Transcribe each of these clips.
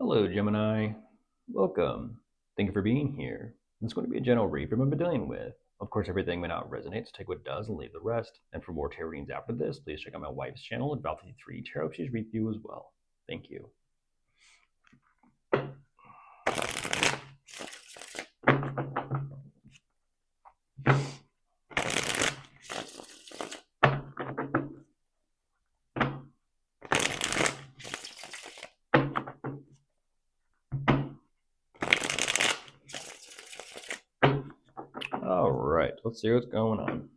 Hello, Gemini. Welcome. Thank you for being here. It's going to be a general read from what I've been dealing with. Of course, everything may not resonate, so take what does and leave the rest. And for more tarot readings after this, please check out my wife's channel at Val53 Tarot. She's read you as well. Thank you. All right, let's see what's going on.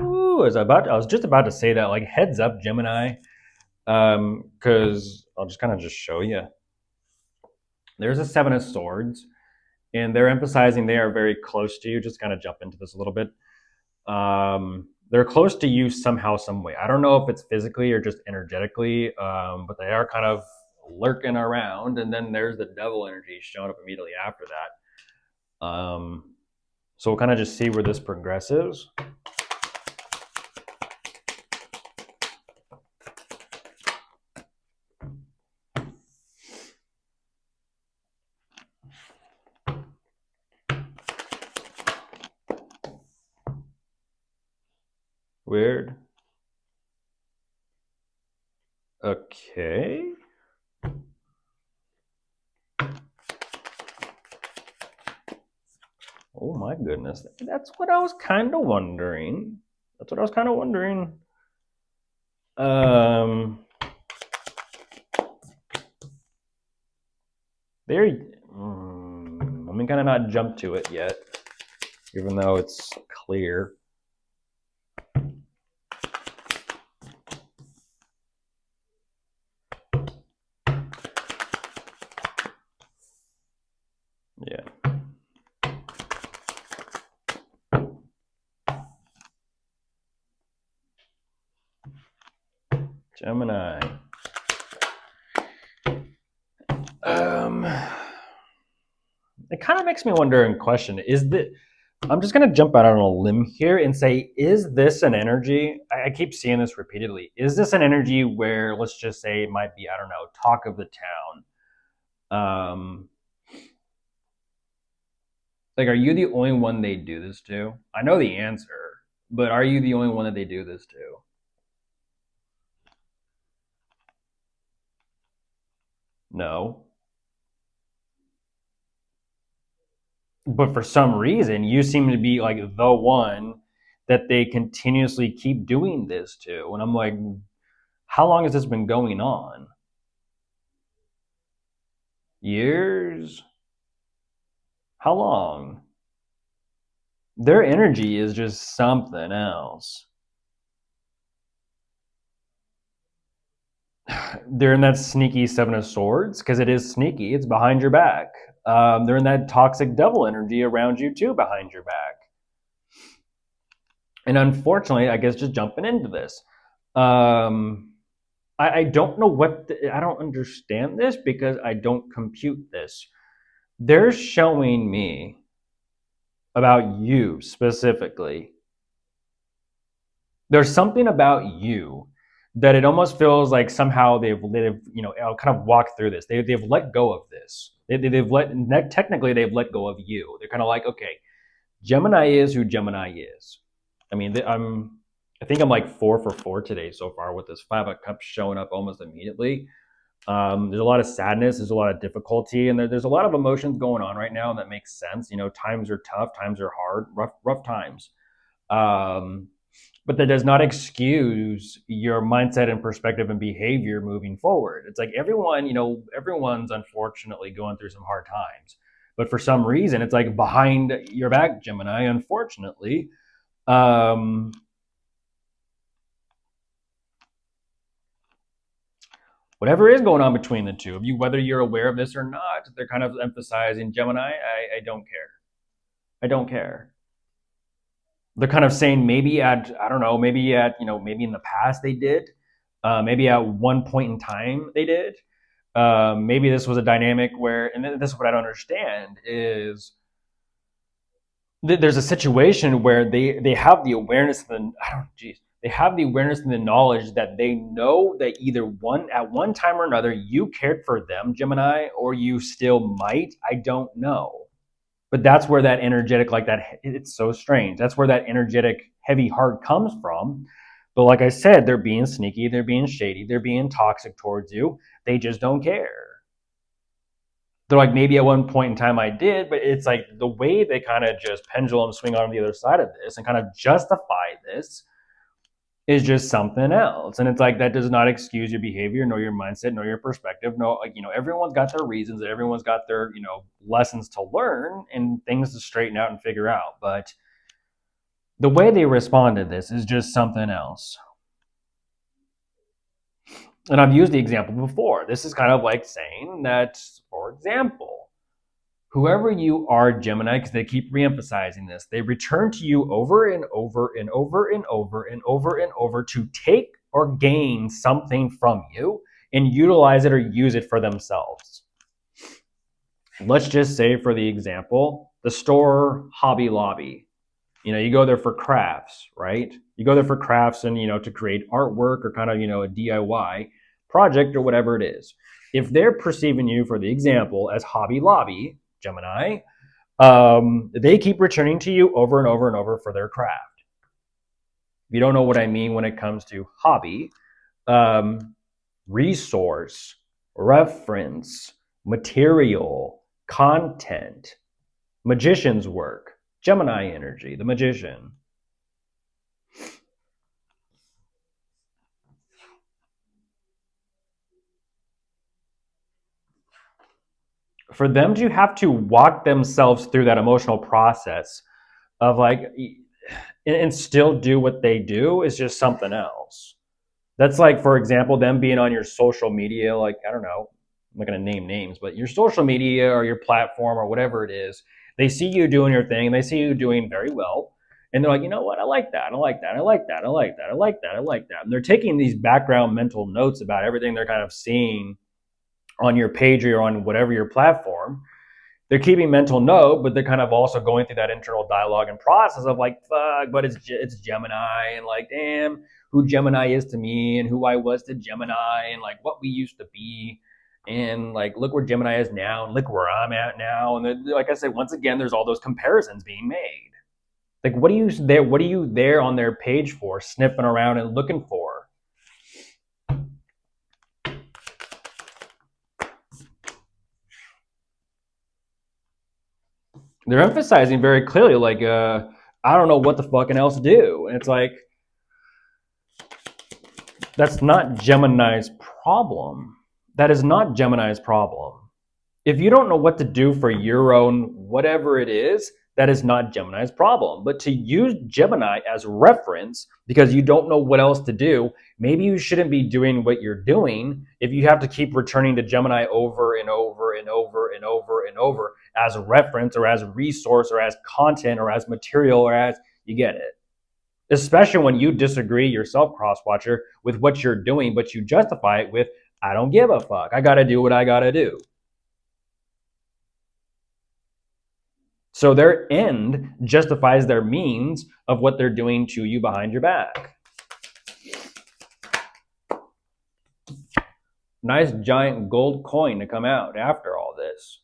Ooh, I was just about to say that, like, heads up, Gemini, because I'll just kind of just show you. There's a Seven of Swords, and they're emphasizing they are very close to you. Just kind of jump into this a little bit. They're close to you somehow, some way. I don't know if it's physically or just energetically, but they are kind of lurking around. And then there's the devil energy showing up immediately after that. So we'll kind of just see where this progresses. Weird. Okay. Oh my goodness. That's what I was kind of wondering. There. Let me kind of not jump to it yet, even though it's clear. Yeah. Gemini. It kind of makes me wonder and question, I'm just going to jump out on a limb here and say, is this an energy? I keep seeing this repeatedly. Is this an energy where, let's just say, it might be, I don't know, talk of the town? Like, are you the only one they do this to? I know the answer, but are you the only one that they do this to? No. But for some reason, you seem to be like the one that they continuously keep doing this to. And I'm like, how long has this been going on? Years? How long? Their energy is just something else. They're in that sneaky Seven of Swords because it is sneaky. It's behind your back. They're in that toxic devil energy around you too, behind your back. And unfortunately, I guess just jumping into this, I don't know I don't understand this because I don't compute this. They're showing me about you specifically. There's something about you that it almost feels like somehow they've I'll kind of walk through this. They've let go of this. Technically they've let go of you. They're kind of like, okay, Gemini is who Gemini is. I mean, I think I'm like 4 for 4 today so far with this Five of Cups showing up almost immediately. There's a lot of sadness, there's a lot of difficulty, and there's a lot of emotions going on right now, and that makes sense. Times are tough, times are hard, rough times. but that does not excuse your mindset and perspective and behavior moving forward. It's like everyone, everyone's unfortunately going through some hard times, but for some reason, it's like behind your back, Gemini, unfortunately. Whatever is going on between the two of you, whether you're aware of this or not, they're kind of emphasizing, Gemini, I don't care. I don't care. They're kind of saying maybe at, I don't know, maybe at, maybe in the past they did. Maybe at one point in time they did. Maybe this was a dynamic where, and this is what I don't understand, is there's a situation where they have the awareness, they have the awareness and the knowledge that they know that either at one time or another you cared for them, Gemini, or you still might. I don't know. But that's where that energetic, like that, it's so strange. That's where that energetic heavy heart comes from. But like I said, they're being sneaky, they're being shady, they're being toxic towards you. They just don't care. They're like, maybe at one point in time I did, but it's like the way they kind of just pendulum swing on the other side of this and kind of justify this is just something else. And it's like, that does not excuse your behavior, nor your mindset, nor your perspective. No, like, everyone's got their reasons, everyone's got their, lessons to learn and things to straighten out and figure out. But the way they respond to this is just something else. And I've used the example before. This is kind of like saying that, for example, whoever you are, Gemini, because they keep reemphasizing this, they return to you over and over and over and over and over and over to take or gain something from you and utilize it or use it for themselves. Let's just say, for the example, the store Hobby Lobby. You go there for crafts, right? You go there for crafts and, to create artwork or kind of, a DIY project or whatever it is. If they're perceiving you, for the example, as Hobby Lobby, Gemini, they keep returning to you over and over and over for their craft. If you don't know what I mean when it comes to hobby, resource, reference, material, content, magician's work, Gemini energy, the magician. For them to have to walk themselves through that emotional process of like, and still do what they do is just something else. That's like, for example, them being on your social media, like, I don't know, I'm not going to name names, but your social media or your platform or whatever it is, they see you doing your thing, they see you doing very well, and they're like, you know what, I like that, I like that, I like that, I like that, I like that, I like that. And they're taking these background mental notes about everything they're kind of seeing on your page or on whatever your platform. They're keeping mental note, but they're kind of also going through that internal dialogue and process of like, fuck, but it's Gemini, and like, damn, who Gemini is to me and who I was to Gemini and like what we used to be. And like, look where Gemini is now and look where I'm at now. And like I said, once again, there's all those comparisons being made. Like, what are you there on their page for, sniffing around and looking for? They're emphasizing very clearly, like, I don't know what the fucking else to do. And it's like, that's not Gemini's problem. That is not Gemini's problem. If you don't know what to do for your own whatever it is, that is not Gemini's problem. But to use Gemini as reference because you don't know what else to do, maybe you shouldn't be doing what you're doing if you have to keep returning to Gemini over and over and over and over and over as a reference or as a resource or as content or as material or as, you get it. Especially when you disagree yourself, cross-watcher, with what you're doing, but you justify it with, I don't give a fuck. I got to do what I got to do. So their end justifies their means of what they're doing to you behind your back. Nice giant gold coin to come out after all this.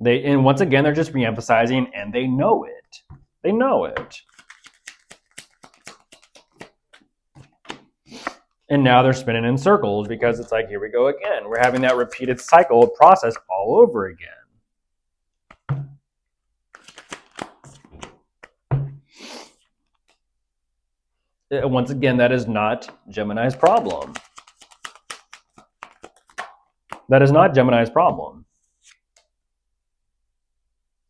And once again, they're just reemphasizing, and they know it. They know it. And now they're spinning in circles because it's like, here we go again. We're having that repeated cycle process all over again. Once again, that is not Gemini's problem. That is not Gemini's problem.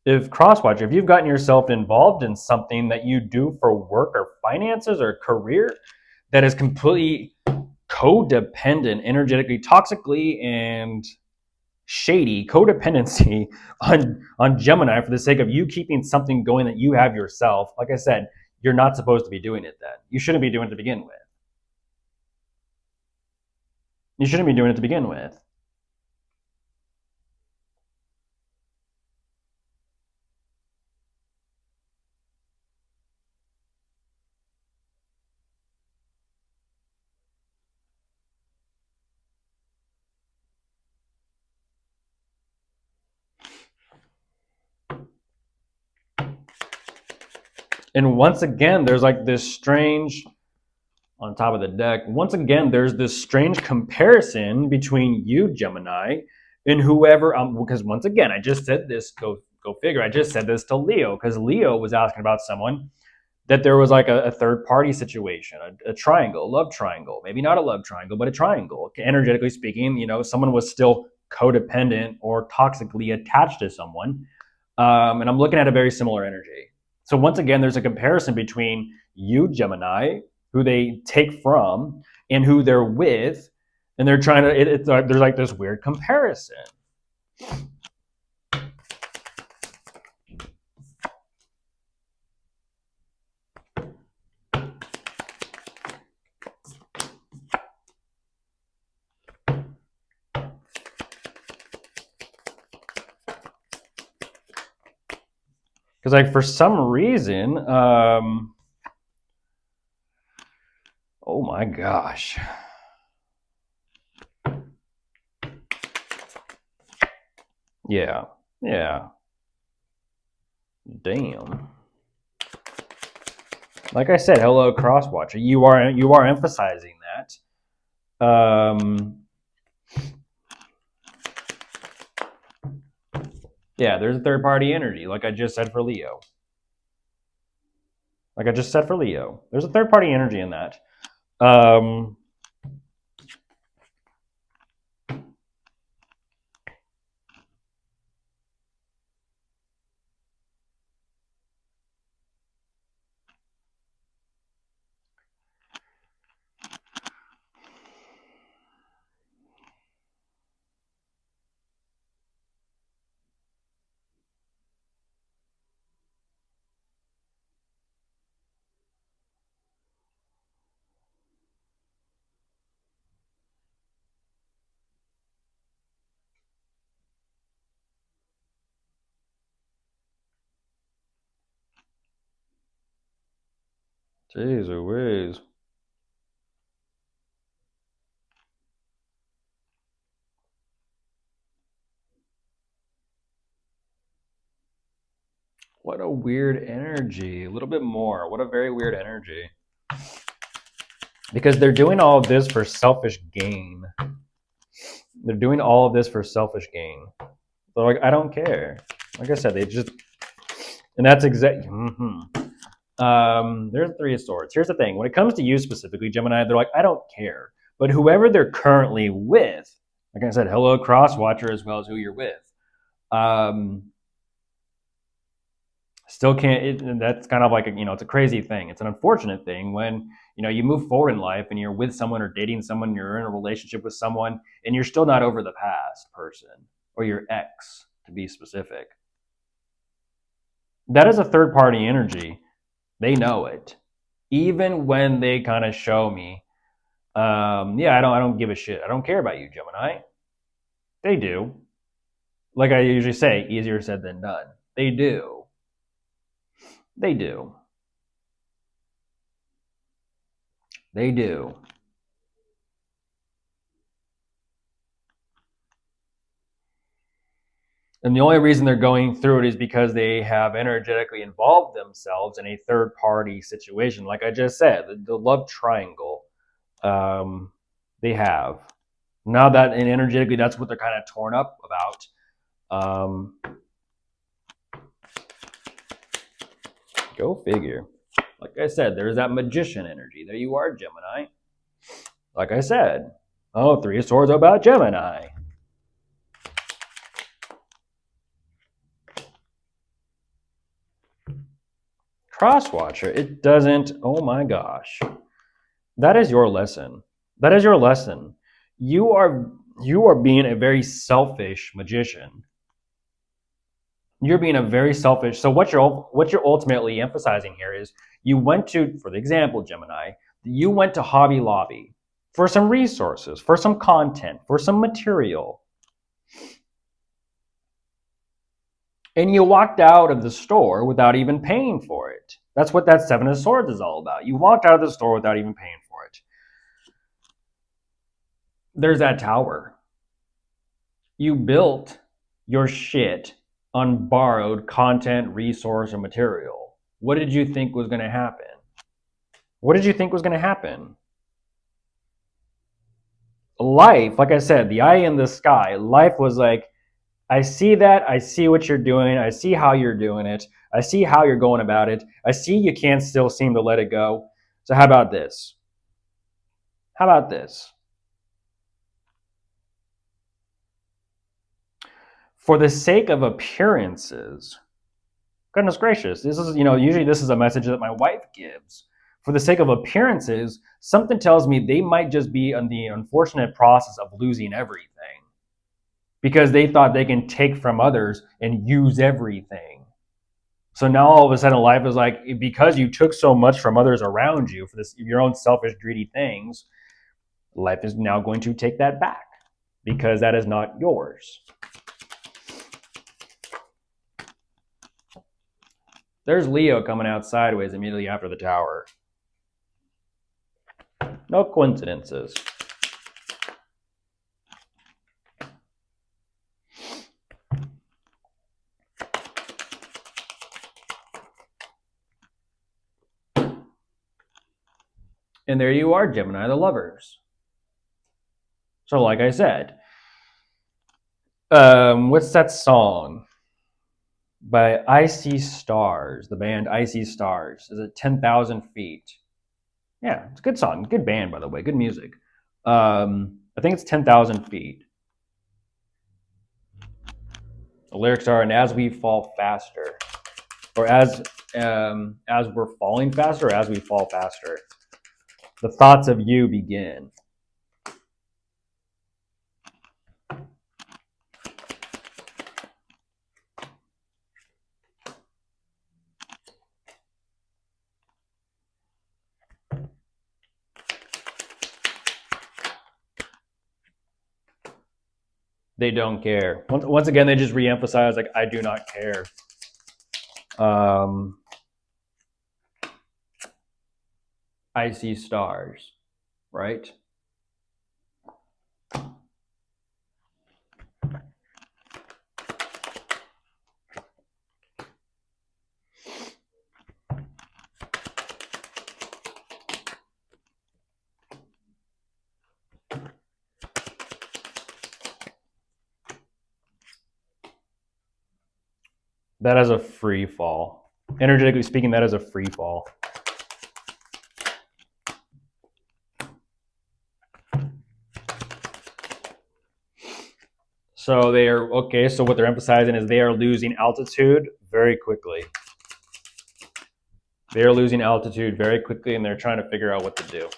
If Crosswatcher, if you've gotten yourself involved in something that you do for work or finances or career that is completely codependent, energetically, toxically, and shady codependency on Gemini for the sake of you keeping something going that you have yourself, like I said, you're not supposed to be doing it then. You shouldn't be doing it to begin with. You shouldn't be doing it to begin with. And once again, there's like this strange, on top of the deck, once again, there's this strange comparison between you, Gemini, and whoever, because once again, I just said this, go figure, I just said this to Leo, because Leo was asking about someone that there was like a third party situation, a triangle, a love triangle, maybe not a love triangle, but a triangle. Energetically speaking, someone was still codependent or toxically attached to someone. And I'm looking at a very similar energy. So once again, there's a comparison between you, Gemini, who they take from, and who they're with, and they're trying to. There's like this weird comparison. Because like for some reason, oh my gosh. Yeah. Damn. Like I said, hello Crosswatcher. You are emphasizing that. Yeah, there's a third party energy, like I just said for Leo. There's a third party energy in that. Jeez Louise. What a weird energy. A little bit more. What a very weird energy. Because they're doing all of this for selfish gain. They're doing all of this for selfish gain. They're like, I don't care. Like I said, they just, and that's exactly. There's Three of Swords. Here's the thing: when it comes to you specifically, Gemini, they're like, I don't care. But whoever they're currently with, like I said, hello Crosswatcher, as well as who you're with, still can't. And that's kind of like it's a crazy thing. It's an unfortunate thing when you move forward in life and you're with someone or dating someone, you're in a relationship with someone, and you're still not over the past person or your ex, to be specific. That is a third party energy. They know it, even when they kind of show me. Yeah, I don't give a shit. I don't care about you, Gemini. They do. Like I usually say, easier said than done. They do. They do. They do. And the only reason they're going through it is because they have energetically involved themselves in a third party situation. Like I just said, the love triangle they have. Now that and energetically, that's what they're kind of torn up about. Go figure. Like I said, there's that magician energy. There you are, Gemini. Like I said, oh, Three of Swords about Gemini. Crosswatcher. It doesn't. Oh my gosh. That is your lesson. That is your lesson. You are being a very selfish magician. You're being a very selfish. So what you're ultimately emphasizing here is you went to, for the example, Gemini, you went to Hobby Lobby for some resources, for some content, for some material. And you walked out of the store without even paying for it. That's what that Seven of Swords is all about. You walked out of the store without even paying for it. There's that tower. You built your shit on borrowed content, resource, or material. What did you think was going to happen? What did you think was going to happen? Life, like I said, the eye in the sky, life was like, I see that. I see what you're doing. I see how you're doing it. I see how you're going about it. I see you can't still seem to let it go. So how about this? How about this? For the sake of appearances, goodness gracious, this is, usually this is a message that my wife gives. For the sake of appearances, something tells me they might just be in the unfortunate process of losing everything because they thought they can take from others and use everything. So now all of a sudden life is like, because you took so much from others around you for this, your own selfish, greedy things, life is now going to take that back because that is not yours. There's Leo coming out sideways immediately after the tower. No coincidences. And there you are, Gemini, the Lovers. So like I said, what's that song by Icy Stars, the band Icy Stars? Is it 10,000 Feet? Yeah, it's a good song. Good band, by the way. Good music. I think it's 10,000 Feet. The lyrics are, and as we fall faster, or as we're falling faster, or as we fall faster, the thoughts of you begin. They don't care. Once again, they just reemphasize, like, I do not care. I see stars, right? That is a free fall. Energetically speaking, that is a free fall. So they are, okay, so what they're emphasizing is they are losing altitude very quickly. They are losing altitude very quickly, and they're trying to figure out what to do.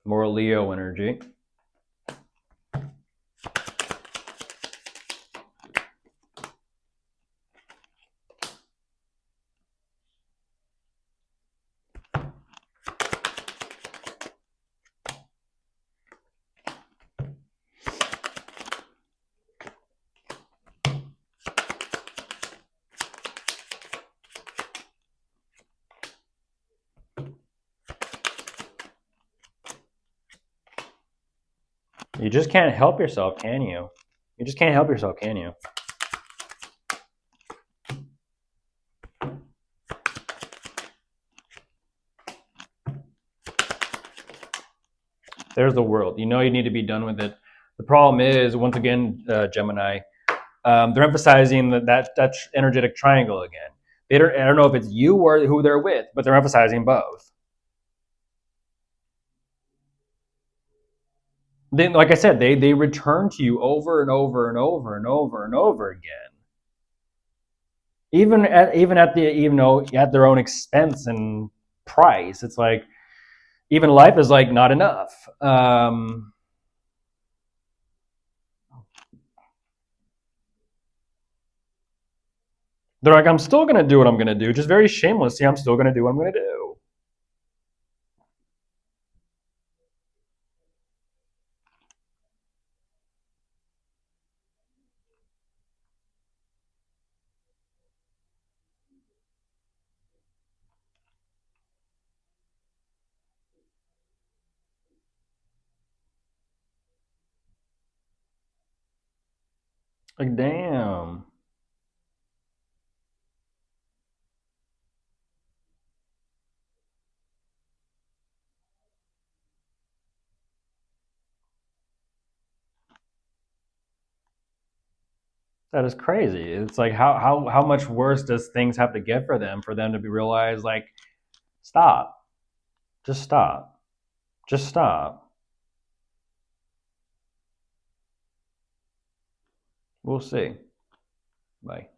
More Leo energy. You just can't help yourself, can you? You just can't help yourself, can you? There's the world. You know you need to be done with it. The problem is, once again, Gemini, they're emphasizing that energetic triangle again. I don't know if it's you or who they're with, but they're emphasizing both. Then, like I said, they return to you over and over and over and over and over again, even at the at their own expense and price. It's like even life is like not enough. They're like, I'm still gonna do what I'm gonna do, just very shamelessly. I'm still gonna do what I'm gonna do. Like, damn, that is crazy. It's like how much worse does things have to get for them to be realized like, stop, just stop, just stop. We'll see. Bye.